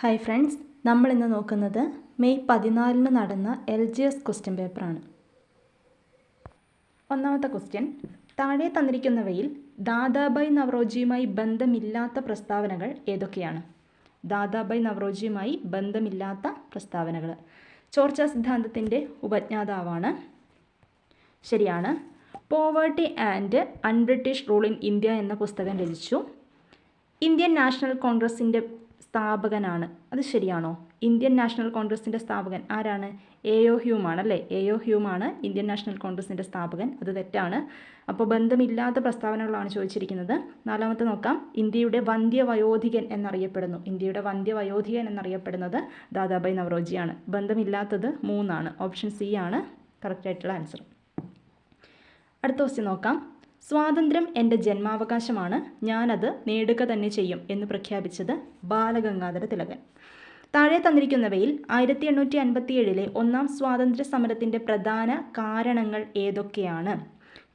Hi friends, നമ്മളിന്ന് നോക്കുന്നത് May 14 നടന്ന LGS ക്വസ്റ്റ്യൻ പേപ്പറാണ്. ഒന്നാമത്തെ ക്വസ്റ്റ്യൻ, താഴെ തന്നിരിക്കുന്നവയിൽ ദാദാഭായ് നവറോജിയുമായി ബന്ധമില്ലാത്ത പ്രസ്താവനകൾ ഏതൊക്കെയാണ്? ദാദാഭായ് നവറോജിയുമായി ബന്ധമില്ലാത്ത പ്രസ്താവനകൾ. ചോർച്ച സിദ്ധാന്തത്തിൻ്റെ ഉപജ്ഞാതാവാണ്. ശരിയാണ്. Poverty and un-British rule in India എന്ന പുസ്തകം രചിച്ചു. ഇന്ത്യൻ നാഷണൽ കോൺഗ്രസിൻ്റെ സ്ഥാപകനാണ്. അത് ശരിയാണോ? ഇന്ത്യൻ നാഷണൽ കോൺഗ്രസിൻ്റെ സ്ഥാപകൻ ആരാണ്? A.O. ഹ്യൂമാണ് അല്ലേ? A.O. ഹ്യൂമാണ് ഇന്ത്യൻ നാഷണൽ കോൺഗ്രസിൻ്റെ സ്ഥാപകൻ. അത് തെറ്റാണ്. അപ്പോൾ ബന്ധമില്ലാത്ത പ്രസ്താവനകളാണ് ചോദിച്ചിരിക്കുന്നത്. നാലാമത്തെ നോക്കാം. ഇന്ത്യയുടെ വന്ധ്യവയോധികൻ എന്നറിയപ്പെടുന്നു. ഇന്ത്യയുടെ വന്ധ്യവയോധികൻ എന്നറിയപ്പെടുന്നത് ദാദാഭായ് നവറോജിയാണ്. ബന്ധമില്ലാത്തത് 3 ഓപ്ഷൻ സി ആണ് കറക്റ്റായിട്ടുള്ള ആൻസർ. അടുത്ത ക്വസ്റ്റ്യൻ നോക്കാം. സ്വാതന്ത്ര്യം എൻ്റെ ജന്മാവകാശമാണ്, ഞാനത് നേടുക തന്നെ ചെയ്യും എന്ന് പ്രഖ്യാപിച്ചത് ബാലഗംഗാധര തിലകൻ. താഴെ തന്നിരിക്കുന്നവയിൽ 1857 ഒന്നാം സ്വാതന്ത്ര്യ സമരത്തിൻ്റെ പ്രധാന കാരണങ്ങൾ ഏതൊക്കെയാണ്?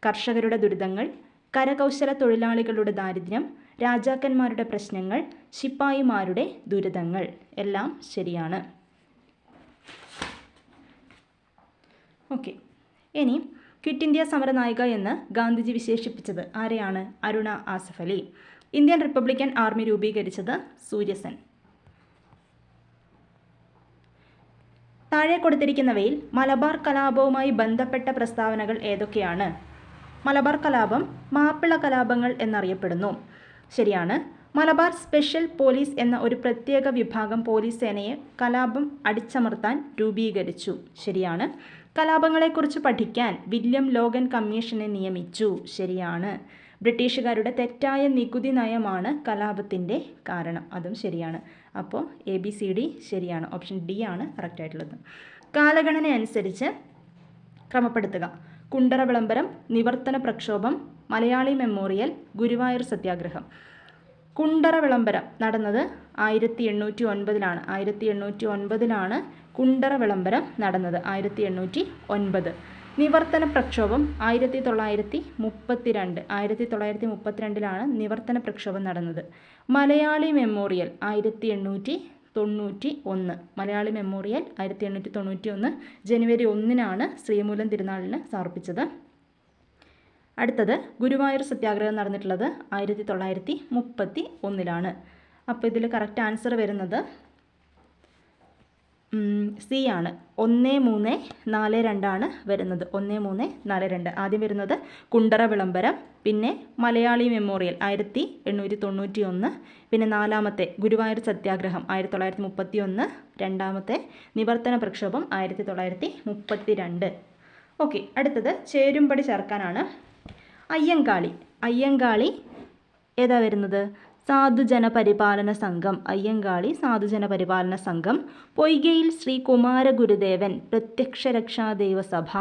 കർഷകരുടെ ദുരിതങ്ങൾ, കരകൗശല തൊഴിലാളികളുടെ ദാരിദ്ര്യം, രാജാക്കന്മാരുടെ പ്രശ്നങ്ങൾ, ശിപ്പായിമാരുടെ ദുരിതങ്ങൾ. എല്ലാം ശരിയാണ്. ഓക്കെ, ഇനി ക്വിറ്റ് ഇന്ത്യ സമരനായിക എന്ന് ഗാന്ധിജി വിശേഷിപ്പിച്ചത് ആരെയാണ്? Aruna Asaf Ali. Indian Republican army രൂപീകരിച്ചത് സൂര്യസെൻ. താഴെ കൊടുത്തിരിക്കുന്നവയിൽ മലബാർ കലാപവുമായി ബന്ധപ്പെട്ട പ്രസ്താവനകൾ ഏതൊക്കെയാണ്? മലബാർ കലാപം മാപ്പിള കലാപങ്ങൾ എന്നറിയപ്പെടുന്നു. ശരിയാണ്. മലബാർ സ്പെഷ്യൽ പോലീസ് എന്ന ഒരു പ്രത്യേക വിഭാഗം പോലീസ് സേനയെ കലാപം അടിച്ചമർത്താൻ രൂപീകരിച്ചു. ശരിയാണ്. കലാപങ്ങളെക്കുറിച്ച് പഠിക്കാൻ വില്യം ലോഗൻ കമ്മീഷനെ നിയമിച്ചു. ശരിയാണ്. ബ്രിട്ടീഷുകാരുടെ തെറ്റായ നികുതി നയമാണ് കലാപത്തിൻ്റെ കാരണം. അതും ശരിയാണ്. അപ്പോൾ ABCD ശരിയാണ്. ഓപ്ഷൻ ഡി ആണ് കറക്റ്റായിട്ടുള്ളത്. കാലഗണന അനുസരിച്ച് ക്രമപ്പെടുത്തുക. കുണ്ടറ വിളംബരം, നിവർത്തന പ്രക്ഷോഭം, മലയാളി മെമ്മോറിയൽ, ഗുരുവായൂർ സത്യാഗ്രഹം. കുണ്ടറ വിളംബരം നടന്നത് 1809. 1809 കുണ്ടറ വിളംബരം നടന്നത്. 1809. നിവർത്തന പ്രക്ഷോഭം 1932. 1932 നിവർത്തന പ്രക്ഷോഭം നടന്നത്. മലയാളി മെമ്മോറിയൽ 1891. മലയാളി മെമ്മോറിയൽ 1891 ജനുവരി 1 ശ്രീമൂലം തിരുനാളിന് സമർപ്പിച്ചത്. അടുത്തത് ഗുരുവായൂർ സത്യാഗ്രഹം നടന്നിട്ടുള്ളത് 1931. അപ്പോൾ ഇതിൽ കറക്റ്റ് ആൻസർ വരുന്നത് സി ആണ്. 1342 വരുന്നത്. 1342. ആദ്യം വരുന്നത് കുണ്ടറ വിളംബരം, പിന്നെ മലയാളി മെമ്മോറിയൽ 1891, പിന്നെ 4ാമത്തെ ഗുരുവായൂർ സത്യാഗ്രഹം 1931, 2ാമത്തെ നിവർത്തന പ്രക്ഷോഭം 1932. ഓക്കെ, അടുത്തത് ചേരുംപടി ചേർക്കാനാണ്. അയ്യങ്കാളി ഏതാ വരുന്നത്? സാധുജന പരിപാലന സംഘം. അയ്യങ്കാളി സാധുജന പരിപാലന സംഘം. പൊയ്കയിൽ ശ്രീ കുമാരഗുരുദേവൻ പ്രത്യക്ഷരക്ഷാ ദേവസഭ.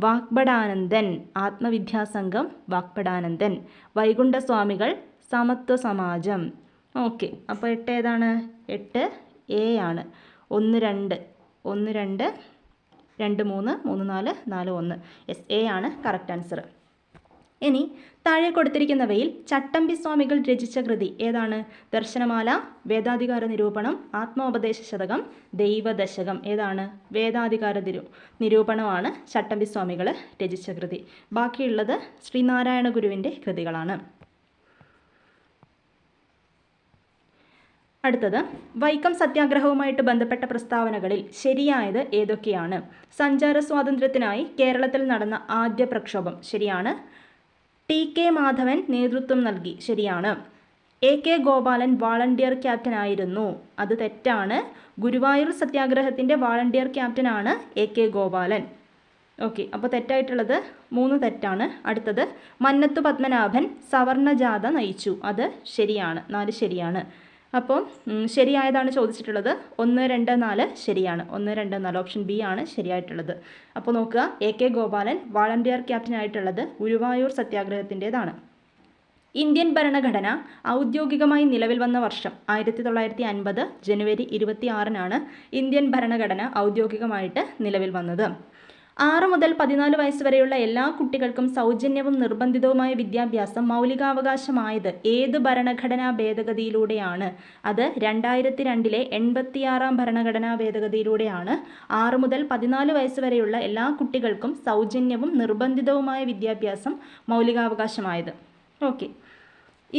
വാഗ്ഭടാനന്ദൻ ആത്മവിദ്യാസംഘം. വാഗ്ഭടാനന്ദൻ. വൈകുണ്ഠസ്വാമികൾ സമത്വ സമാജം. ഓക്കെ, അപ്പോൾ 8 ഏതാണ്? 8 A ആണ്. 1 2 1 2 2 3 3 4 4 1. എസ്, A ആണ് കറക്റ്റ് ആൻസർ. ഇനി താഴെ കൊടുത്തിരിക്കുന്നവയിൽ ചട്ടമ്പി സ്വാമികൾ രചിച്ച കൃതി ഏതാണ്? ദർശനമാല, വേദാധികാര നിരൂപണം, ആത്മോപദേശ ശതകം, ദൈവദശകം. ഏതാണ്? വേദാധികാര നിരൂപണമാണ് ചട്ടമ്പി സ്വാമികൾ രചിച്ച കൃതി. ബാക്കിയുള്ളത് ശ്രീനാരായണ ഗുരുവിൻ്റെ കൃതികളാണ്. അടുത്തത് വൈക്കം സത്യാഗ്രഹവുമായിട്ട് ബന്ധപ്പെട്ട പ്രസ്താവനകളിൽ ശരിയായത് ഏതൊക്കെയാണ്? സഞ്ചാര സ്വാതന്ത്ര്യത്തിനായി കേരളത്തിൽ നടന്ന ആദ്യ പ്രക്ഷോഭം. ശരിയാണ്. TK മാധവൻ നേതൃത്വം നൽകി. ശരിയാണ്. AK ഗോപാലൻ വാളണ്ടിയർ ക്യാപ്റ്റൻ ആയിരുന്നു. അത് തെറ്റാണ്. ഗുരുവായൂർ സത്യാഗ്രഹത്തിൻ്റെ വാളണ്ടിയർ ക്യാപ്റ്റനാണ് AK ഗോപാലൻ. ഓക്കെ, അപ്പോൾ തെറ്റായിട്ടുള്ളത് 3 തെറ്റാണ്. അടുത്തത് മന്നത്തു പത്മനാഭൻ സവർണജാഥ നയിച്ചു. അത് ശരിയാണ്. 4 ശരിയാണ്. അപ്പോൾ ശരിയായതാണ് ചോദിച്ചിട്ടുള്ളത്. 1 2 4 ശരിയാണ്. 1 2 4 ഓപ്ഷൻ ബി ആണ് ശരിയായിട്ടുള്ളത്. അപ്പോൾ നോക്കുക, AK ഗോപാലൻ വാളണ്ടിയർ ക്യാപ്റ്റൻ ആയിട്ടുള്ളത് ഗുരുവായൂർ സത്യാഗ്രഹത്തിൻ്റെതാണ്. ഇന്ത്യൻ ഭരണഘടന ഔദ്യോഗികമായി നിലവിൽ വന്ന വർഷം 1950 ജനുവരി 26 ഇന്ത്യൻ ഭരണഘടന ഔദ്യോഗികമായിട്ട് നിലവിൽ വന്നത്. 6 മുതൽ 14 വയസ്സ് വരെയുള്ള എല്ലാ കുട്ടികൾക്കും സൗജന്യവും നിർബന്ധിതവുമായ വിദ്യാഭ്യാസം മൗലികാവകാശമായത് ഏത് ഭരണഘടനാ ഭേദഗതിയിലൂടെയാണ്? അത് 2002 86-ാം ഭരണഘടനാ ഭേദഗതിയിലൂടെയാണ് 6 മുതൽ 14 വയസ്സ് വരെയുള്ള എല്ലാ കുട്ടികൾക്കും സൗജന്യവും നിർബന്ധിതവുമായ വിദ്യാഭ്യാസം മൗലികാവകാശമായത്. ഓക്കെ.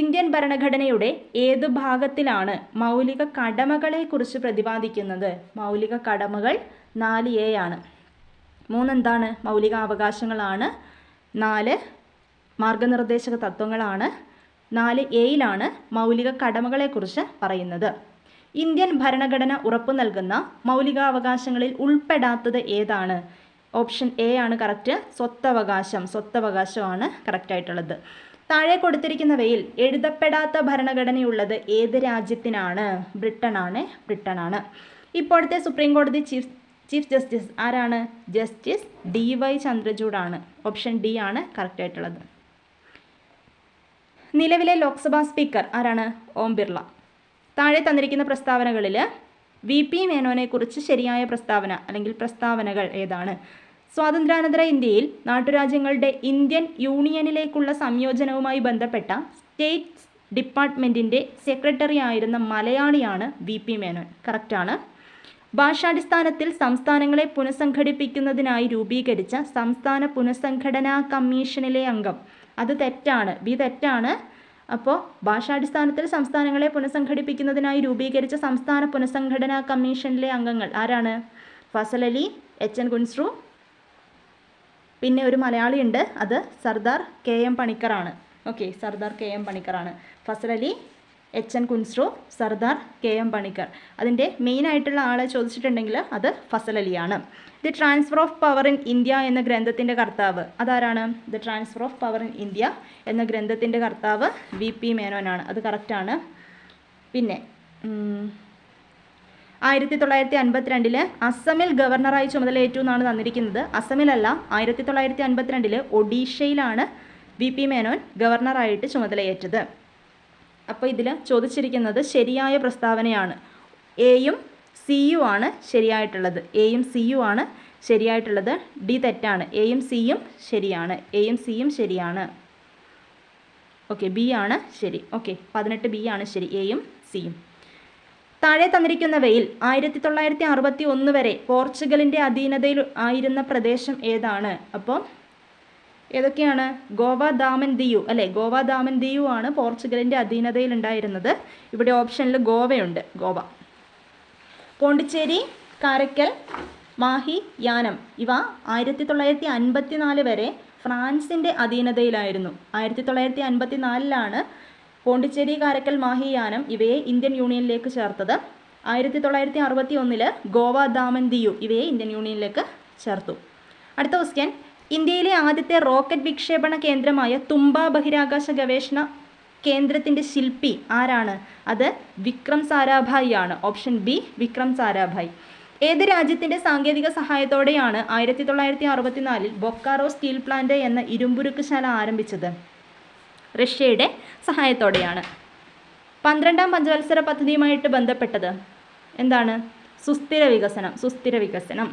ഇന്ത്യൻ ഭരണഘടനയുടെ ഏതു ഭാഗത്തിലാണ് മൗലിക കടമകളെക്കുറിച്ച് പ്രതിപാദിക്കുന്നത്? മൗലിക കടമകൾ 4A ആണ്. 3 എന്താണ്? മൗലികാവകാശങ്ങളാണ്. 4 മാർഗനിർദ്ദേശക തത്വങ്ങളാണ്. 4A മൗലിക കടമകളെക്കുറിച്ച് പറയുന്നത്. ഇന്ത്യൻ ഭരണഘടന ഉറപ്പു നൽകുന്ന മൗലികാവകാശങ്ങളിൽ ഉൾപ്പെടാത്തത് ഏതാണ്? ഓപ്ഷൻ A ആണ് കറക്റ്റ്. സ്വത്തവകാശമാണ് കറക്റ്റായിട്ടുള്ളത്. താഴെ കൊടുത്തിരിക്കുന്നവയിൽ എഴുതപ്പെടാത്ത ഭരണഘടനയുള്ളത് ഏത് രാജ്യത്തിനാണ്? ബ്രിട്ടനാണ്. ഇപ്പോഴത്തെ സുപ്രീം കോടതി ചീഫ് ജസ്റ്റിസ് ആരാണ്? Justice DY ചന്ദ്രചൂഡാണ്. ഓപ്ഷൻ D ആണ് കറക്റ്റായിട്ടുള്ളത്. നിലവിലെ ലോക്സഭാ സ്പീക്കർ ആരാണ്? ഓം ബിർള. താഴെ തന്നിരിക്കുന്ന പ്രസ്താവനകളിൽ VP മേനോനെ കുറിച്ച് ശരിയായ പ്രസ്താവന അല്ലെങ്കിൽ പ്രസ്താവനകൾ ഏതാണ്? സ്വാതന്ത്ര്യാനന്തര ഇന്ത്യയിൽ നാട്ടുരാജ്യങ്ങളുടെ ഇന്ത്യൻ യൂണിയനിലേക്കുള്ള സംയോജനവുമായി ബന്ധപ്പെട്ട സ്റ്റേറ്റ്സ് ഡിപ്പാർട്ട്മെൻറ്റിൻ്റെ സെക്രട്ടറി ആയിരുന്ന മലയാളിയാണ് VP മേനോൻ. കറക്റ്റാണ്. ഭാഷാടിസ്ഥാനത്തിൽ സംസ്ഥാനങ്ങളെ പുനഃസംഘടിപ്പിക്കുന്നതിനായി രൂപീകരിച്ച സംസ്ഥാന പുനഃസംഘടനാ കമ്മീഷനിലെ അംഗം. അത് തെറ്റാണ്. B തെറ്റാണ്. അപ്പോൾ ഭാഷാടിസ്ഥാനത്തിൽ സംസ്ഥാനങ്ങളെ പുനഃസംഘടിപ്പിക്കുന്നതിനായി രൂപീകരിച്ച സംസ്ഥാന പുനഃസംഘടനാ കമ്മീഷനിലെ അംഗങ്ങൾ ആരാണ്? ഫസൽ അലി, HN കുൻസ്രു, പിന്നെ ഒരു മലയാളി ഉണ്ട്, അത് സർദാർ KM പണിക്കറാണ്. ഓക്കെ, സർദാർ KM പണിക്കറാണ്. Fazal Ali, HN Kunzru, Sardar KM Panikkar. അതിൻ്റെ മെയിനായിട്ടുള്ള ആളെ ചോദിച്ചിട്ടുണ്ടെങ്കിൽ അത് ഫസൽ അലിയാണ്. The transfer of power in India എന്ന ഗ്രന്ഥത്തിൻ്റെ കർത്താവ് അതാരാണ്? The transfer of power in India എന്ന ഗ്രന്ഥത്തിൻ്റെ കർത്താവ് VP മേനോനാണ്. അത് കറക്റ്റാണ്. പിന്നെ 1952 അസമിൽ ഗവർണറായി ചുമതലയേറ്റു എന്നാണ് തന്നിരിക്കുന്നത്. അസമിലല്ല, 1952 ഒഡീഷയിലാണ് VP മേനോൻ ഗവർണറായിട്ട് ചുമതലയേറ്റത്. അപ്പോൾ ഇതിൽ ചോദിച്ചിരിക്കുന്നത് ശരിയായ പ്രസ്താവനയാണ്. Aയും Cയും ആണ് ശരിയായിട്ടുള്ളത്. Aയും Cയും ആണ് ശരിയായിട്ടുള്ളത്. D തെറ്റാണ്. Aയും Cയും ശരിയാണ്. ഓക്കെ, B ആണ് ശരി. ഓക്കെ, 18B ആണ് ശരി. Aയും Cയും. താഴെ തന്നിരിക്കുന്നവയിൽ 1961 വരെ പോർച്ചുഗലിൻ്റെ അധീനതയിൽ ആയിരുന്ന പ്രദേശം ഏതാണ്? അപ്പോൾ ഏതൊക്കെയാണ്? ഗോവ, ദാമൻ, ദിയു അല്ലേ? ഗോവ, ദാമൻ, ദിയു ആണ് പോർച്ചുഗലിൻ്റെ അധീനതയിൽ ഉണ്ടായിരുന്നത്. ഇവിടെ ഓപ്ഷനിൽ ഗോവയുണ്ട്. ഗോവ. പോണ്ടിച്ചേരി, കാരക്കൽ, മാഹി, യാനം ഇവ 1954 വരെ ഫ്രാൻസിൻ്റെ അധീനതയിലായിരുന്നു. 1954 പോണ്ടിച്ചേരി, കാരക്കൽ, മാഹി, യാനം ഇവയെ ഇന്ത്യൻ യൂണിയനിലേക്ക് ചേർത്തത്. 1961 ഗോവ, ദാമൻ, ദിയു ഇവയെ ഇന്ത്യൻ യൂണിയനിലേക്ക് ചേർത്തു. അടുത്ത ക്വസ്റ്റ്യൻ. ഇന്ത്യയിലെ ആദ്യത്തെ റോക്കറ്റ് വിക്ഷേപണ കേന്ദ്രമായ തുമ്പ ബഹിരാകാശ ഗവേഷണ കേന്ദ്രത്തിൻ്റെ ശില്പി ആരാണ്? അത് വിക്രം സാരാഭായി ആണ്. Option B Vikram Sarabhai. ഏത് രാജ്യത്തിൻ്റെ സാങ്കേതിക സഹായത്തോടെയാണ് 1964 ബൊക്കാറോ സ്റ്റീൽ പ്ലാന്റ് എന്ന ഇരുമ്പുരുക്കുശാല ആരംഭിച്ചത്? റഷ്യയുടെ സഹായത്തോടെയാണ്. 12ാം പഞ്ചവത്സര പദ്ധതിയുമായിട്ട് ബന്ധപ്പെട്ടത് എന്താണ്? സുസ്ഥിര വികസനം.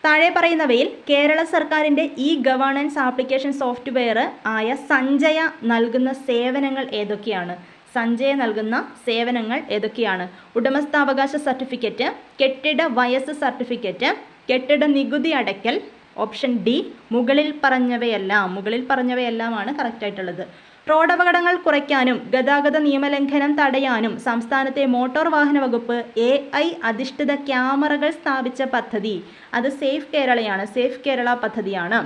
താഴെ പറയുന്നവയിൽ കേരള സർക്കാരിൻ്റെ ഗവേണൻസ് ആപ്ലിക്കേഷൻ സോഫ്റ്റ്വെയർ ആയ സഞ്ജയ നൽകുന്ന സേവനങ്ങൾ ഏതൊക്കെയാണ്? ഉടമസ്ഥാവകാശ സർട്ടിഫിക്കറ്റ്, കെട്ടിട വയസ്സ് സർട്ടിഫിക്കറ്റ്, കെട്ടിട നികുതി അടയ്ക്കൽ. ഓപ്ഷൻ D മുകളിൽ പറഞ്ഞവയെല്ലാമാണ് കറക്റ്റായിട്ടുള്ളത്. റോഡപകടങ്ങൾ കുറയ്ക്കാനും ഗതാഗത നിയമലംഘനം തടയാനും സംസ്ഥാനത്തെ മോട്ടോർ വാഹന വകുപ്പ് AI അധിഷ്ഠിത ക്യാമറകൾ സ്ഥാപിച്ച പദ്ധതി അത് സേഫ് കേരള പദ്ധതിയാണ്.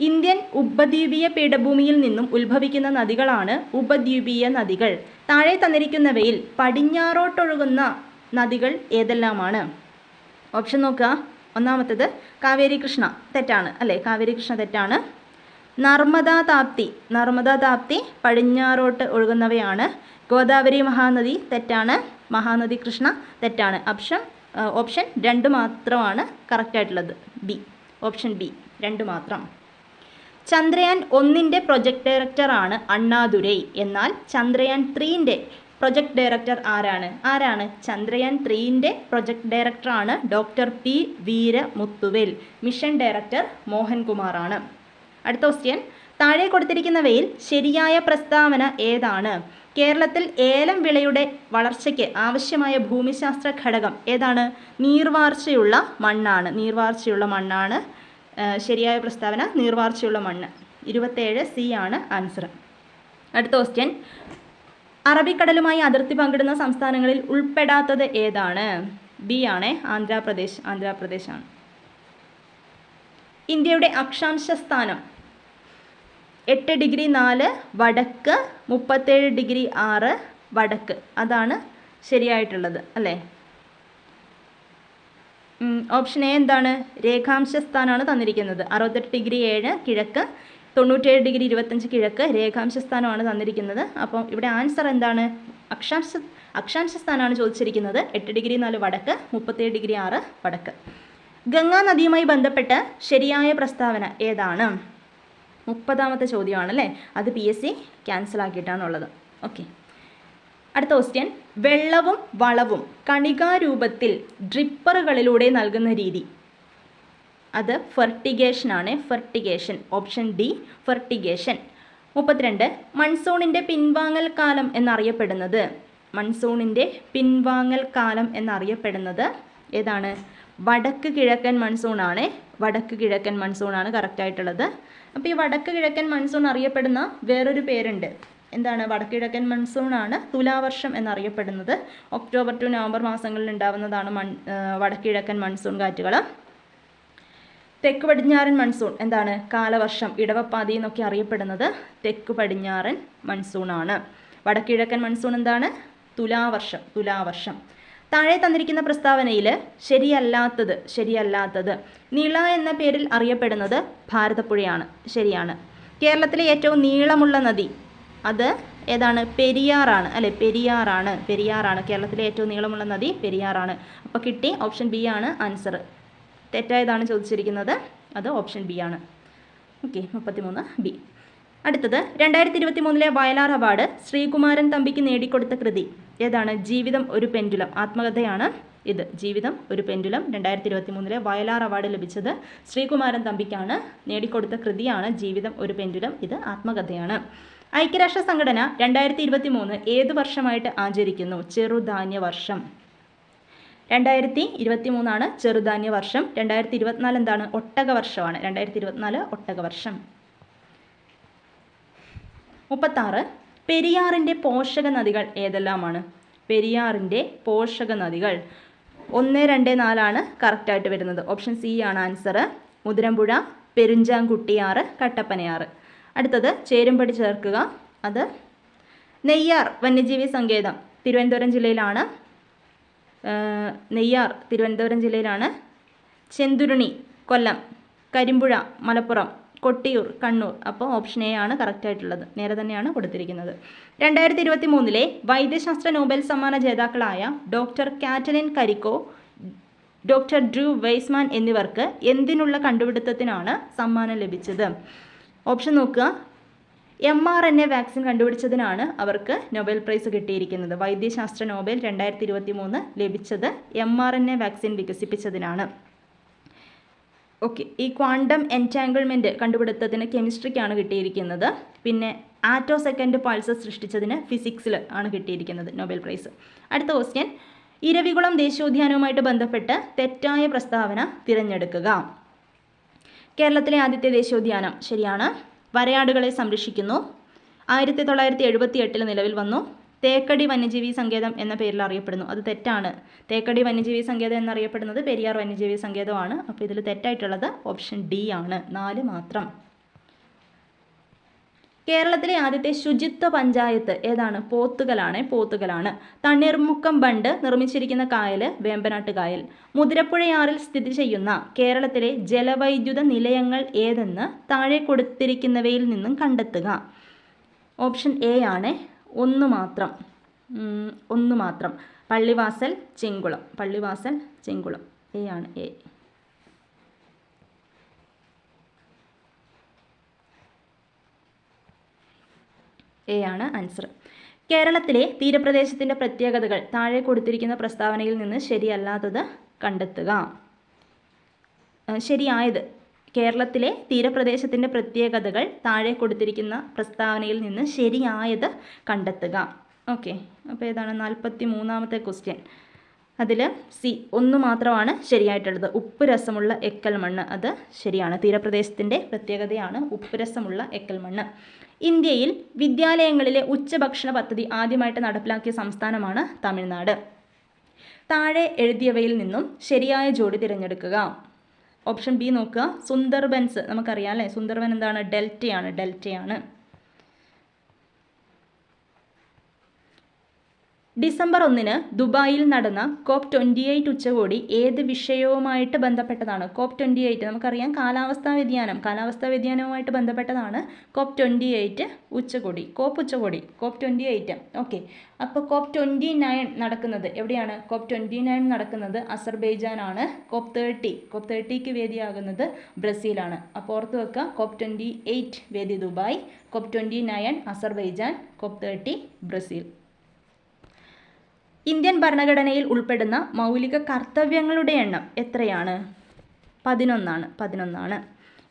ഇന്ത്യൻ ഉപദ്വീപീയ പീഠഭൂമിയിൽ നിന്നും ഉത്ഭവിക്കുന്ന നദികളാണ് ഉപദ്വീപീയ നദികൾ. താഴെ തന്നിരിക്കുന്നവയിൽ പടിഞ്ഞാറോട്ടൊഴുകുന്ന നദികൾ ഏതെല്ലാമാണ്? ഓപ്ഷൻ നോക്കുക. ഒന്നാമത്തേത് കാവേരി കൃഷ്ണ തെറ്റാണ് അല്ലേ? കാവേരി കൃഷ്ണ തെറ്റാണ്. നർമ്മദ താപ്തി പടിഞ്ഞാറോട്ട് ഒഴുകുന്നവയാണ്. ഗോദാവരി, മഹാനദി തെറ്റാണ്. മഹാനദി, കൃഷ്ണ തെറ്റാണ്. ഓപ്ഷൻ 2 മാത്രമാണ് കറക്റ്റായിട്ടുള്ളത്. ഓപ്ഷൻ B 2 മാത്രം. ചന്ദ്രയാൻ 1 പ്രൊജക്ട് ഡയറക്ടറാണ് അണ്ണാദുരൈ. എന്നാൽ ചന്ദ്രയാൻ 3 പ്രൊജക്ട് ഡയറക്ടർ ആരാണ് ചന്ദ്രയാൻ 3ൻ്റെ പ്രൊജക്ട് ഡയറക്ടറാണ് doctor P Veeramuthuvel. Mission director മോഹൻകുമാറാണ്. അടുത്ത ക്വസ്റ്റ്യൻ, താഴെ കൊടുത്തിരിക്കുന്നവയിൽ ശരിയായ പ്രസ്താവന ഏതാണ്? കേരളത്തിൽ ഏലം വിളയുടെ വളർച്ചയ്ക്ക് ആവശ്യമായ ഭൂമിശാസ്ത്ര ഘടകം ഏതാണ്? നീർവാർച്ചയുള്ള മണ്ണാണ്. ശരിയായ പ്രസ്താവന നീർവാർച്ചയുള്ള മണ്ണ്. 27C ആണ് ആൻസർ. അടുത്ത ക്വസ്റ്റ്യൻ, അറബിക്കടലുമായി അതിർത്തി പങ്കിടുന്ന സംസ്ഥാനങ്ങളിൽ ഉൾപ്പെടാത്തത് ഏതാണ്? ബി ആണ്, ആന്ധ്രാപ്രദേശാണ്. ഇന്ത്യയുടെ അക്ഷാംശ സ്ഥാനം 8°4 വടക്ക്, 37°6 വടക്ക്. അതാണ് ശരിയായിട്ടുള്ളത് അല്ലേ? ഓപ്ഷൻ എ എന്താണ്? രേഖാംശ സ്ഥാനമാണ് തന്നിരിക്കുന്നത്. 68°7 കിഴക്ക്, 97°25 കിഴക്ക് രേഖാംശ സ്ഥാനമാണ് തന്നിരിക്കുന്നത്. അപ്പം ഇവിടെ ആൻസർ എന്താണ്? അക്ഷാംശ സ്ഥാനമാണ് ചോദിച്ചിരിക്കുന്നത്. 8°4 വടക്ക്, 37°6 വടക്ക്. ഗംഗാ നദിയുമായി ബന്ധപ്പെട്ട് ശരിയായ പ്രസ്താവന ഏതാണ്? 30ാമത്തെ ചോദ്യമാണല്ലേ. അത് PSC ക്യാൻസൽ ആക്കിയിട്ടാണുള്ളത്. ഓക്കെ. അടുത്ത ക്വസ്റ്റ്യൻ, വെള്ളവും വളവും കണികാരൂപത്തിൽ ഡ്രിപ്പറുകളിലൂടെ നൽകുന്ന രീതി. അത് ഫെർട്ടിഗേഷൻ. Option D fertigation. 32, മൺസൂണിൻ്റെ പിൻവാങ്ങൽ കാലം എന്നറിയപ്പെടുന്നത് ഏതാണ്? വടക്ക് കിഴക്കൻ മൺസൂണാണ് കറക്റ്റായിട്ടുള്ളത്. അപ്പോൾ ഈ വടക്ക് കിഴക്കൻ മൺസൂൺ അറിയപ്പെടുന്ന വേറൊരു പേരുണ്ട്. എന്താണ്? വടക്ക് കിഴക്കൻ മൺസൂണാണ് തുലാവർഷം എന്നറിയപ്പെടുന്നത്. ഒക്ടോബർ ടു നവംബർ മാസങ്ങളിൽ ഉണ്ടാവുന്നതാണ് വടക്ക് കിഴക്കൻ മൺസൂൺ കാറ്റുകൾ. തെക്ക് പടിഞ്ഞാറൻ മൺസൂൺ എന്താണ്? കാലവർഷം, ഇടവപ്പാതി എന്നൊക്കെ അറിയപ്പെടുന്നത് തെക്ക് പടിഞ്ഞാറൻ മൺസൂണാണ്. വടക്ക് കിഴക്കൻ മൺസൂൺ എന്താണ്? തുലാവർഷം. താഴെ തന്നിരിക്കുന്ന പ്രസ്താവനയിൽ ശരിയല്ലാത്തത് നിള എന്ന പേരിൽ അറിയപ്പെടുന്നത് ഭാരതപ്പുഴയാണ്. ശരിയാണ്. കേരളത്തിലെ ഏറ്റവും നീളമുള്ള നദി അത് ഏതാണ്? പെരിയാറാണ് അല്ലേ? പെരിയാറാണ്. കേരളത്തിലെ ഏറ്റവും നീളമുള്ള നദി പെരിയാറാണ്. അപ്പോൾ കിട്ടി. ഓപ്ഷൻ ബി ആണ് ആൻസർ. തെറ്റായതാണ് ചോദിച്ചിരിക്കുന്നത്. അത് ഓപ്ഷൻ ബി ആണ്. ഓക്കെ. 33B. അടുത്തത് 2023 വയലാർ അവാർഡ് ശ്രീകുമാരൻ തമ്പിക്ക് നേടിക്കൊടുത്ത കൃതി ഏതാണ്? ജീവിതം ഒരു പെൻഡുലം. ആത്മകഥയാണ് ഇത്. ജീവിതം ഒരു പെൻഡുലം. 2023 വയലാർ അവാർഡ് ലഭിച്ചത് ശ്രീകുമാരൻ തമ്പിക്കാണ്. നേടിക്കൊടുത്ത കൃതിയാണ് ജീവിതം ഒരു പെൻഡുലം. ഇത് ആത്മകഥയാണ്. ഐക്യരാഷ്ട്ര സംഘടന 2023 ഏത് വർഷമായിട്ട് ആചരിക്കുന്നു? ചെറുധാന്യ വർഷം. 2023 ആണ് ചെറുധാന്യ വർഷം. 2024 എന്താണ്? ഒട്ടക വർഷമാണ്. 2024 ഒട്ടക വർഷം. 36, പെരിയാറിൻ്റെ പോഷക നദികൾ ഏതെല്ലാമാണ്? പെരിയാറിൻ്റെ പോഷക നദികൾ 1, 2, 4 ആണ് കറക്റ്റായിട്ട് വരുന്നത്. ഓപ്ഷൻ സി ആണ് ആൻസർ. മുതിരമ്പുഴ, പെരുഞ്ചാംകുട്ടിയാറ്, കട്ടപ്പനയാറ്. അടുത്തത് ചേരുംപടി ചേർക്കുക. അത് നെയ്യാർ വന്യജീവി സങ്കേതം തിരുവനന്തപുരം ജില്ലയിലാണ്. ചെന്തുരുണി കൊല്ലം, കരിമ്പുഴ മലപ്പുറം, കൊട്ടിയൂർ കണ്ണൂർ. അപ്പോൾ ഓപ്ഷൻ എ ആണ് കറക്റ്റായിട്ടുള്ളത്. നേരെ തന്നെയാണ് കൊടുത്തിരിക്കുന്നത്. 2023 വൈദ്യശാസ്ത്ര നോബൽ സമ്മാന ജേതാക്കളായ doctor Katalin Kariko, doctor Drew Weissman എന്നിവർക്ക് എന്തിനുള്ള കണ്ടുപിടുത്തത്തിനാണ് സമ്മാനം ലഭിച്ചത്? ഓപ്ഷൻ നോക്കുക. mRNA വാക്സിൻ കണ്ടുപിടിച്ചതിനാണ് അവർക്ക് നൊബേൽ പ്രൈസ് കിട്ടിയിരിക്കുന്നത്. വൈദ്യശാസ്ത്ര നോബൽ 2023 ലഭിച്ചത് mRNA വാക്സിൻ വികസിപ്പിച്ചതിനാണ്. ഓക്കെ. ഈ ക്വാണ്ടം എൻറ്റാങ്കിൾമെൻറ്റ് കണ്ടുപിടുത്തത്തിന് കെമിസ്ട്രിക്കാണ് കിട്ടിയിരിക്കുന്നത്. പിന്നെ ആറ്റോ സെക്കൻഡ് പൾസസ് സൃഷ്ടിച്ചതിന് ഫിസിക്സിൽ ആണ് കിട്ടിയിരിക്കുന്നത് നൊബേൽ പ്രൈസ്. അടുത്ത ക്വസ്റ്റ്യൻ, ഇരവികുളം ദേശീയോദ്യാനവുമായിട്ട് ബന്ധപ്പെട്ട് തെറ്റായ പ്രസ്താവന തിരഞ്ഞെടുക്കുക. കേരളത്തിലെ ആദ്യത്തെ ദേശീയോദ്യാനം ശരിയാണ്. വരയാടുകളെ സംരക്ഷിക്കുന്നു. 1978 നിലവിൽ വന്നു. തേക്കടി വന്യജീവി സങ്കേതം എന്ന പേരിൽ അറിയപ്പെടുന്നു. അത് തെറ്റാണ്. തേക്കടി വന്യജീവി സങ്കേതം എന്നറിയപ്പെടുന്നത് പെരിയാർ വന്യജീവി സങ്കേതമാണ്. അപ്പോൾ ഇതിൽ തെറ്റായിട്ടുള്ളത് ഓപ്ഷൻ ഡി ആണ്. 4 മാത്രം. കേരളത്തിലെ ആദ്യത്തെ ശുചിത്വ പഞ്ചായത്ത് ഏതാണ്? പോത്തുകലാണ്. തണ്ണീർമുക്കം ബണ്ട് നിർമ്മിച്ചിരിക്കുന്ന കായൽ വേമ്പനാട്ട് കായൽ. മുതിരപ്പുഴയാറിൽ സ്ഥിതി ചെയ്യുന്ന കേരളത്തിലെ ജലവൈദ്യുത നിലയങ്ങൾ ഏതെന്ന് താഴെ കൊടുത്തിരിക്കുന്നവയിൽ നിന്നും കണ്ടെത്തുക. ഓപ്ഷൻ എ ആണ്. ഒന്ന് മാത്രം. പള്ളിവാസൽ ചെങ്കുളം. എ ആണ്. എ ആണ് ആൻസർ. കേരളത്തിലെ തീരപ്രദേശത്തിൻ്റെ പ്രത്യേകതകൾ താഴെ കൊടുത്തിരിക്കുന്ന പ്രസ്താവനയിൽ നിന്ന് ശരിയല്ലാത്തത് കണ്ടെത്തുക. ശരിയായത് കേരളത്തിലെ തീരപ്രദേശത്തിൻ്റെ പ്രത്യേകതകൾ താഴെ കൊടുത്തിരിക്കുന്ന പ്രസ്താവനയിൽ നിന്ന് ശരിയായത് കണ്ടെത്തുക. ഓക്കെ, അപ്പോൾ ഏതാണ് 43ാമത്തെ ക്വസ്റ്റ്യൻ. അതിൽ സി 1 മാത്രമാണ് ശരിയായിട്ടുള്ളത്. ഉപ്പ് രസമുള്ള എക്കൽ മണ്ണ്, അത് ശരിയാണ്. തീരപ്രദേശത്തിൻ്റെ പ്രത്യേകതയാണ് ഉപ്പ് രസമുള്ള എക്കൽ മണ്ണ്. ഇന്ത്യയിൽ വിദ്യാലയങ്ങളിലെ ഉച്ചഭക്ഷണ പദ്ധതി ആദ്യമായിട്ട് നടപ്പിലാക്കിയ സംസ്ഥാനമാണ് തമിഴ്നാട്. താഴെ എഴുതിയവയിൽ നിന്നും ശരിയായ ജോഡി തിരഞ്ഞെടുക്കുക. ഓപ്ഷൻ ബി നോക്കുക. സുന്ദർബൻസ് നമുക്കറിയാം അല്ലേ, സുന്ദർബൻ എന്താണ്? ഡെൽറ്റയാണ്. ഡിസംബർ 1 ദുബായിൽ നടന്ന COP28 ഉച്ചകോടി ഏത് വിഷയവുമായിട്ട് ബന്ധപ്പെട്ടതാണ്? COP28 നമുക്കറിയാം കാലാവസ്ഥാ വ്യതിയാനവുമായിട്ട് ബന്ധപ്പെട്ടതാണ് COP28 ഉച്ചകോടി. COP28. ഓക്കെ, അപ്പോൾ COP29 നടക്കുന്നത് എവിടെയാണ്? COP29 നടക്കുന്നത് അസർബൈജാനാണ്. COP30ക്ക് വേദിയാകുന്നത് ബ്രസീലാണ്. അപ്പോൾ ഓർത്ത് വെക്കുക, COP28 വേദി Dubai, COP29 Azerbaijan, COP30 Brazil. Indian ഭരണഘടനയിൽ ഉൾപ്പെടുന്ന മൗലിക കർത്തവ്യങ്ങളുടെ എണ്ണം എത്രയാണ്? 11ആണ്.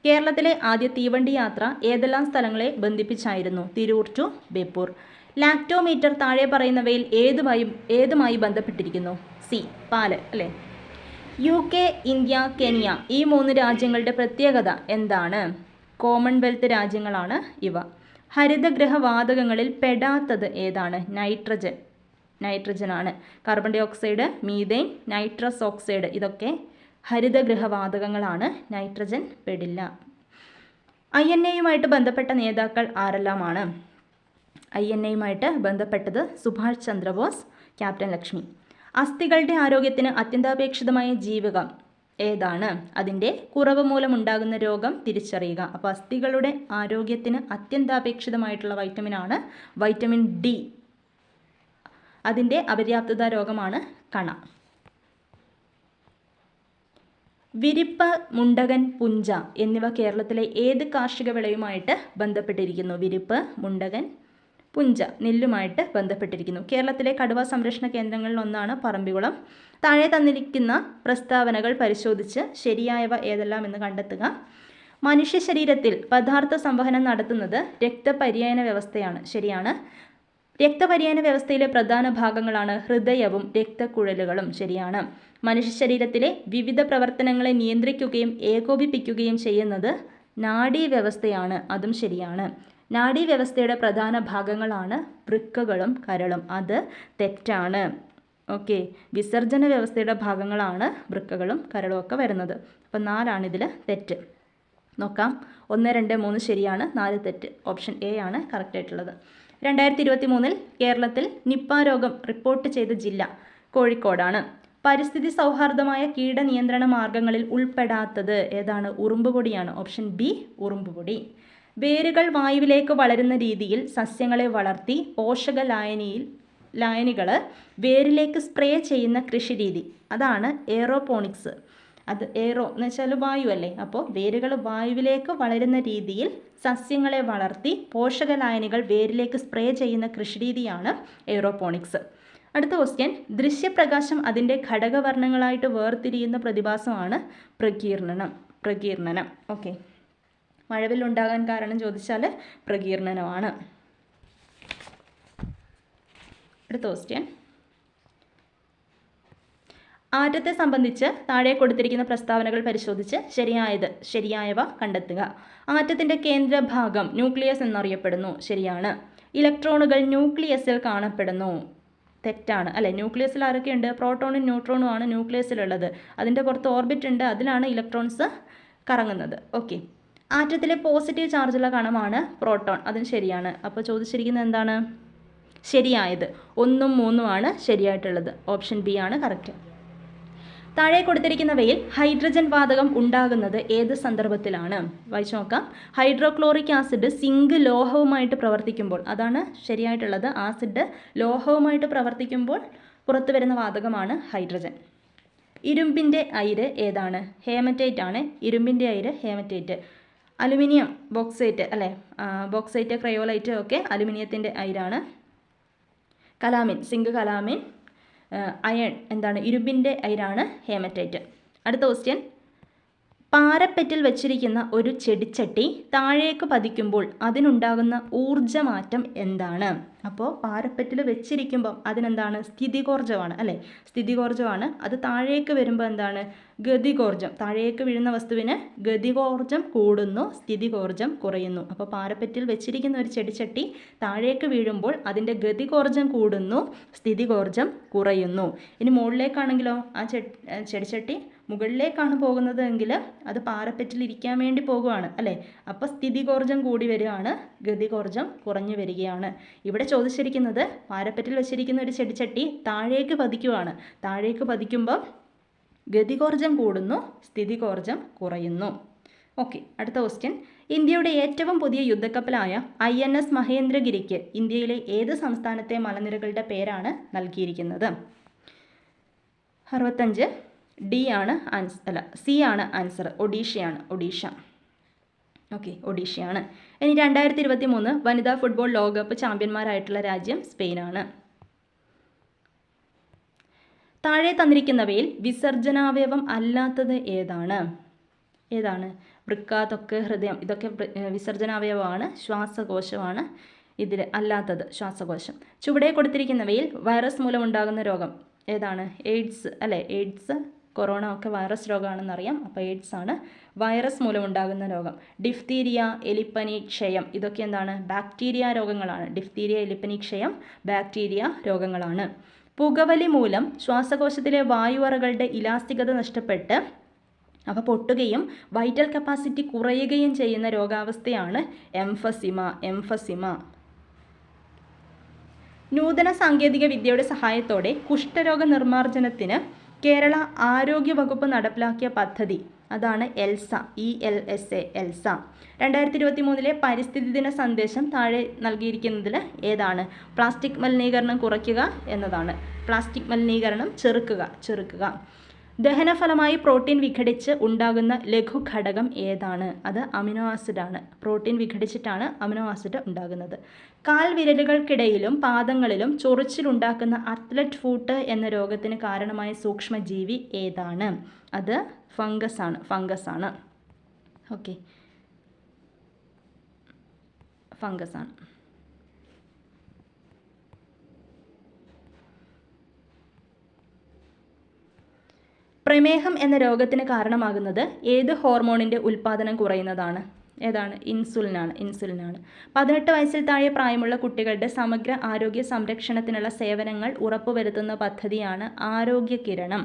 കേരളത്തിലെ ആദ്യ തീവണ്ടി യാത്ര ഏതെല്ലാം സ്ഥലങ്ങളെ ബന്ധിപ്പിച്ചായിരുന്നു? തിരൂർ ടു ബേപ്പൂർ. ലാക്ടോമീറ്റർ താഴെ പറയുന്നവയിൽ ഏതുമായി ബന്ധപ്പെട്ടിരിക്കുന്നു? സി പാല് അല്ലേ. UK, ഇന്ത്യ, കെനിയ ഈ 3 രാജ്യങ്ങളുടെ പ്രത്യേകത എന്താണ്? കോമൺവെൽത്ത് രാജ്യങ്ങളാണ് ഇവ. ഹരിതഗൃഹവാതകങ്ങളിൽ പെടാത്തത് ഏതാണ്? നൈട്രജനാണ്. Carbon dioxide, methane, nitrous oxide ഇതൊക്കെ ഹരിതഗൃഹവാതകങ്ങളാണ്. നൈട്രജൻ പെടില്ല. INA ബന്ധപ്പെട്ട നേതാക്കൾ ആരെല്ലാമാണ്? INA ബന്ധപ്പെട്ടത് സുഭാഷ് ചന്ദ്രബോസ്, ക്യാപ്റ്റൻ ലക്ഷ്മി. അസ്ഥികളുടെ ആരോഗ്യത്തിന് അത്യന്താപേക്ഷിതമായ ജീവകം ഏതാണ്? അതിൻ്റെ കുറവ് മൂലമുണ്ടാകുന്ന രോഗം തിരിച്ചറിയുക. അപ്പോൾ അസ്ഥികളുടെ ആരോഗ്യത്തിന് അത്യന്താപേക്ഷിതമായിട്ടുള്ള വൈറ്റമിനാണ് വൈറ്റമിൻ D. അതിൻ്റെ അപര്യാപ്തത രോഗമാണ് കണ. വിരിപ്പ്, മുണ്ടകൻ, പുഞ്ച എന്നിവ കേരളത്തിലെ ഏത് കാർഷിക വിളയുമായിട്ട് ബന്ധപ്പെട്ടിരിക്കുന്നു? വിരിപ്പ്, മുണ്ടകൻ, പുഞ്ച നെല്ലുമായിട്ട് ബന്ധപ്പെട്ടിരിക്കുന്നു. കേരളത്തിലെ കടുവ സംരക്ഷണ കേന്ദ്രങ്ങളിൽ ഒന്നാണ് പറമ്പിക്കുളം. താഴെ തന്നിരിക്കുന്ന പ്രസ്താവനകൾ പരിശോധിച്ച് ശരിയായവ ഏതെല്ലാം എന്ന് കണ്ടെത്തുക. മനുഷ്യ ശരീരത്തിൽ പദാർത്ഥ സംവഹനം നടത്തുന്നത് രക്തപര്യന വ്യവസ്ഥയാണ്. ശരിയാണ്. രക്തപര്യന വ്യവസ്ഥയിലെ പ്രധാന ഭാഗങ്ങളാണ് ഹൃദയവും രക്തക്കുഴലുകളും. ശരിയാണ്. മനുഷ്യ ശരീരത്തിലെ വിവിധ പ്രവർത്തനങ്ങളെ നിയന്ത്രിക്കുകയും ഏകോപിപ്പിക്കുകയും ചെയ്യുന്നത് നാഡീവ്യവസ്ഥയാണ്. അതും ശരിയാണ്. നാഡീവ്യവസ്ഥയുടെ പ്രധാന ഭാഗങ്ങളാണ് വൃക്കകളും കരളും. അത് തെറ്റാണ്. ഓക്കെ, വിസർജന വ്യവസ്ഥയുടെ ഭാഗങ്ങളാണ് വൃക്കകളും കരളും ഒക്കെ വരുന്നത്. അപ്പം 4 ഇതിൽ തെറ്റ്. നോക്കാം. 1, 2, 3 ശരിയാണ്, 4 തെറ്റ്. ഓപ്ഷൻ എ ആണ് കറക്റ്റ് ആയിട്ടുള്ളത്. 2023 കേരളത്തിൽ നിപ്പ രോഗം റിപ്പോർട്ട് ചെയ്ത ജില്ല കോഴിക്കോടാണ്. പരിസ്ഥിതി സൗഹാർദ്ദമായ കീടനിയന്ത്രണ മാർഗങ്ങളിൽ ഉൾപ്പെടാത്തത് ഏതാണ്? ഉറുമ്പുപൊടിയാണ്. ഓപ്ഷൻ ബി ഉറുമ്പുപൊടി. വേരുകൾ വായുവിലേക്ക് വളരുന്ന രീതിയിൽ സസ്യങ്ങളെ വളർത്തി പോഷക ലായനികൾ വേരിലേക്ക് സ്പ്രേ ചെയ്യുന്ന കൃഷിരീതി അതാണ് എയറോപോണിക്സ്. അത് എയറോ എന്ന് വെച്ചാൽ വായു അല്ലേ. അപ്പോൾ വേരുകൾ വായുവിലേക്ക് വളരുന്ന രീതിയിൽ സസ്യങ്ങളെ വളർത്തി പോഷകലായനികൾ വേരിലേക്ക് സ്പ്രേ ചെയ്യുന്ന കൃഷിരീതിയാണ് എയറോപോണിക്സ്. അടുത്ത ക്വസ്റ്റ്യൻ. ദൃശ്യപ്രകാശം അതിൻ്റെ ഘടകവർണ്ണങ്ങളായിട്ട് വേർതിരിയുന്ന പ്രതിഭാസമാണ് പ്രകീർണനം. ഓക്കെ, മഴവില്ലുണ്ടാകാൻ കാരണം ചോദിച്ചാൽ പ്രകീർണനമാണ്. അടുത്ത ക്വസ്റ്റ്യൻ. ആറ്റത്തെ സംബന്ധിച്ച് താഴെ കൊടുത്തിരിക്കുന്ന പ്രസ്താവനകൾ പരിശോധിച്ച് ശരിയായവ കണ്ടെത്തുക. ആറ്റത്തിൻ്റെ കേന്ദ്രഭാഗം ന്യൂക്ലിയസ് എന്നറിയപ്പെടുന്നു. ശരിയാണ്. ഇലക്ട്രോണുകൾ ന്യൂക്ലിയസിൽ കാണപ്പെടുന്നു. തെറ്റാണ് അല്ലേ. ന്യൂക്ലിയസിൽ ആരൊക്കെയുണ്ട്? പ്രോട്ടോണും ന്യൂട്രോണും ആണ് ന്യൂക്ലിയസിലുള്ളത്. അതിൻ്റെ പുറത്ത് ഓർബിറ്റ് ഉണ്ട്, അതിലാണ് ഇലക്ട്രോൺസ് കറങ്ങുന്നത്. ഓക്കെ, ആറ്റത്തിലെ പോസിറ്റീവ് ചാർജുള്ള കണമാണ് പ്രോട്ടോൺ. അതും ശരിയാണ്. അപ്പോൾ ചോദിച്ചിരിക്കുന്നത് എന്താണ്? ശരിയായത് 1ഉം 3ഉം ആണ് ശരിയായിട്ടുള്ളത്. ഓപ്ഷൻ ബി ആണ് കറക്റ്റ്. താഴെ കൊടുത്തിരിക്കുന്നവയിൽ ഹൈഡ്രജൻ വാതകം ഉണ്ടാകുന്നത് ഏത് സന്ദർഭത്തിലാണ്? വായിച്ചു നോക്കാം. ഹൈഡ്രോക്ലോറിക് ആസിഡ് സിങ്ക് ലോഹവുമായിട്ട് പ്രവർത്തിക്കുമ്പോൾ, അതാണ് ശരിയായിട്ടുള്ളത്. ആസിഡ് ലോഹവുമായിട്ട് പ്രവർത്തിക്കുമ്പോൾ പുറത്തു വരുന്ന വാതകമാണ് ഹൈഡ്രജൻ. ഇരുമ്പിൻ്റെ അയിര് ഏതാണ്? ഹേമറ്റൈറ്റ് ആണ്. ഇരുമ്പിൻ്റെ അയിര് ഹേമറ്റൈറ്റ്. അലുമിനിയം ബോക്സൈറ്റ് അല്ലേ, ബോക്സൈറ്റ് ക്രയോലൈറ്റ് ഒക്കെ അലുമിനിയത്തിൻ്റെ അയിരാണ്. Calamine, zinc calamine. അയൺ എന്താണ്? ഇരുമ്പിൻ്റെ അയിരാണ് ഹേമറ്റൈറ്റ്. അടുത്ത ക്വസ്റ്റ്യൻ, പാരപ്പെറ്റിൽ വെച്ചിരിക്കുന്ന ഒരു ചെടിച്ചട്ടി താഴേക്ക് പതിക്കുമ്പോൾ അതിനുണ്ടാകുന്ന ഊർജ്ജമാറ്റം എന്താണ്? അപ്പോൾ പാരപ്പെറ്റിൽ വെച്ചിരിക്കുമ്പം അതിനെന്താണ്? സ്ഥിതികോർജ്ജമാണ് അല്ലേ? സ്ഥിതികോർജ്ജമാണ്. അത് താഴേക്ക് വരുമ്പോൾ എന്താണ്? ഗതികോർജ്ജം. താഴേക്ക് വീഴുന്ന വസ്തുവിന് ഗതികോർജ്ജം കൂടുന്നു, സ്ഥിതികോർജ്ജം കുറയുന്നു. അപ്പോൾ പാരപ്പെറ്റിൽ വെച്ചിരിക്കുന്ന ഒരു ചെടിച്ചട്ടി താഴേക്ക് വീഴുമ്പോൾ അതിൻ്റെ ഗതികോർജ്ജം കൂടുന്നു, സ്ഥിതികോർജ്ജം കുറയുന്നു. ഇനി മുകളിലേക്കാണെങ്കിലോ ആ ചെടിച്ചട്ടി മുകളിലേക്കാണ് പോകുന്നത് എങ്കിൽ അത് പാരപ്പെറ്റിൽ ഇരിക്കാൻ വേണ്ടി പോകുവാണ് അല്ലേ? അപ്പോൾ സ്ഥിതികോർജ്ജം കൂടി വരികയാണ്, ഗതികോർജ്ജം കുറഞ്ഞു വരികയാണ്. ഇവിടെ ചോദിച്ചിരിക്കുന്നത് പാരപ്പെറ്റിൽ വെച്ചിരിക്കുന്ന ഒരു ചെടിച്ചട്ടി താഴേക്ക് പതിക്കുവാണ്. താഴേക്ക് പതിക്കുമ്പോൾ ഗതികോർജ്ജം കൂടുന്നു, സ്ഥിതികോർജ്ജം കുറയുന്നു. ഓക്കെ, അടുത്ത ക്വസ്റ്റ്യൻ, ഇന്ത്യയുടെ ഏറ്റവും പുതിയ യുദ്ധക്കപ്പലായ INS മഹേന്ദ്രഗിരിക്ക് ഇന്ത്യയിലെ ഏത് സംസ്ഥാനത്തെ മലനിരകളുടെ പേരാണ് നൽകിയിരിക്കുന്നത്? 65 ഡി ആണ് ആൻസർ, സി ആണ് ആൻസർ. ഒഡീഷയാണ്, ഒഡീഷ. ഓക്കെ, ഒഡീഷയാണ്. ഇനി 2023 വനിതാ ഫുട്ബോൾ ലോകകപ്പ് ചാമ്പ്യന്മാരായിട്ടുള്ള രാജ്യം സ്പെയിനാണ്. താഴെ തന്നിരിക്കുന്നവയിൽ വിസർജനാവയവം അല്ലാത്തത് ഏതാണ്? ഏതാണ്? വൃക്ക, ത്വക്ക്, ഹൃദയം ഇതൊക്കെ വിസർജനാവയവമാണ്. ശ്വാസകോശമാണ് ഇതിൽ അല്ലാത്തത്, ശ്വാസകോശം. ചുവടെ കൊടുത്തിരിക്കുന്നവയിൽ വൈറസ് മൂലമുണ്ടാകുന്ന രോഗം ഏതാണ്? എയ്ഡ്സ് അല്ലേ? എയ്ഡ്സ്, കൊറോണ ഒക്കെ വൈറസ് രോഗമാണെന്നറിയാം. അപ്പോൾ എയ്ഡ്സ് ആണ് വൈറസ് മൂലമുണ്ടാകുന്ന രോഗം. ഡിഫ്തീരിയ, എലിപ്പനി, ക്ഷയം ഇതൊക്കെ എന്താണ്? ബാക്ടീരിയ രോഗങ്ങളാണ്. ഡിഫ്തീരിയ, എലിപ്പനി, ക്ഷയം ബാക്ടീരിയ രോഗങ്ങളാണ്. പുകവലി മൂലം ശ്വാസകോശത്തിലെ വായുവറകളുടെ ഇലാസ്തികത നഷ്ടപ്പെട്ട് അവ പൊട്ടുകയും വൈറ്റൽ കപ്പാസിറ്റി കുറയുകയും ചെയ്യുന്ന രോഗാവസ്ഥയാണ് എംഫസിമ. എംഫസിമ. നൂതന സാങ്കേതിക വിദ്യയുടെ സഹായത്തോടെ കുഷ്ഠരോഗ നിർമ്മാർജ്ജനത്തിന് കേരള ആരോഗ്യ വകുപ്പ് നടപ്പിലാക്കിയ പദ്ധതി അതാണ് ELSA, ELSA, ELSA. 2023 പരിസ്ഥിതി ദിന സന്ദേശം താഴെ നൽകിയിരിക്കുന്നതിൽ ഏതാണ്? പ്ലാസ്റ്റിക് മലിനീകരണം കുറയ്ക്കുക എന്നതാണ്. പ്ലാസ്റ്റിക് മലിനീകരണം ചെറുക്കുക. ദഹനഫലമായി പ്രോട്ടീൻ വിഘടിച്ച് ഉണ്ടാകുന്ന ലഘുഘടകം ഏതാണ്? അത് അമിനോ ആസിഡാണ്. പ്രോട്ടീൻ വിഘടിച്ചിട്ടാണ് അമിനോ ആസിഡ് ഉണ്ടാകുന്നത്. കാൽ വിരലുകൾക്കിടയിലും പാദങ്ങളിലും ചൊറിച്ചിലുണ്ടാക്കുന്ന അത്ലറ്റ് ഫൂട്ട് എന്ന രോഗത്തിന് കാരണമായ സൂക്ഷ്മജീവി ഏതാണ്? അത് ഫംഗസാണ്. ഓക്കെ, ഫംഗസാണ്. പ്രമേഹം എന്ന രോഗത്തിന് കാരണമാകുന്നത് ഏത് ഹോർമോണിൻ്റെ ഉൽപ്പാദനം കുറയുന്നതാണ്? ഏതാണ്? ഇൻസുലിനാണ്. 18 വയസ്സിൽ താഴെ പ്രായമുള്ള കുട്ടികളുടെ സമഗ്ര ആരോഗ്യ സംരക്ഷണത്തിനുള്ള സേവനങ്ങൾ ഉറപ്പുവരുത്തുന്ന പദ്ധതിയാണ് ആരോഗ്യ കിരണം.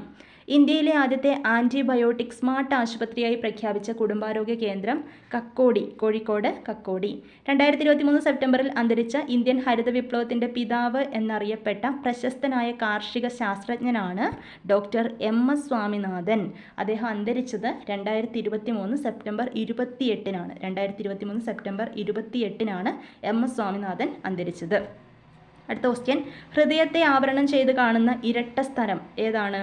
ഇന്ത്യയിലെ ആദ്യത്തെ ആൻറ്റിബയോട്ടിക് സ്മാർട്ട് ആശുപത്രിയായി പ്രഖ്യാപിച്ച കുടുംബാരോഗ്യ കേന്ദ്രം കക്കോടി, കോഴിക്കോട് കക്കോടി. 2023 സെപ്റ്റംബറിൽ അന്തരിച്ച ഇന്ത്യൻ ഹരിത വിപ്ലവത്തിൻ്റെ പിതാവ് എന്നറിയപ്പെട്ട പ്രശസ്തനായ കാർഷിക ശാസ്ത്രജ്ഞനാണ് ഡോക്ടർ MS സ്വാമിനാഥൻ. അദ്ദേഹം അന്തരിച്ചത് 2023 സെപ്റ്റംബർ 28-നാണ്. 2023 സെപ്റ്റംബർ 28-നാണ് MS സ്വാമിനാഥൻ അന്തരിച്ചത്. അടുത്ത ക്വസ്റ്റ്യൻ, ഹൃദയത്തെ ആവരണം ചെയ്ത് കാണുന്ന ഇരട്ട സ്ഥലം ഏതാണ്?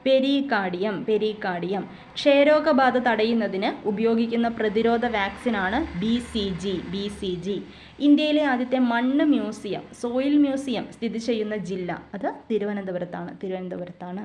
പെരികാർഡിയം. ക്ഷയരോഗബാധ തടയുന്നതിന് ഉപയോഗിക്കുന്ന പ്രതിരോധ വാക്സിനാണ് BCG. ഇന്ത്യയിലെ ആദ്യത്തെ മണ്ണ് മ്യൂസിയം, സോയിൽ മ്യൂസിയം സ്ഥിതി ചെയ്യുന്ന ജില്ല അത് തിരുവനന്തപുരത്താണ്.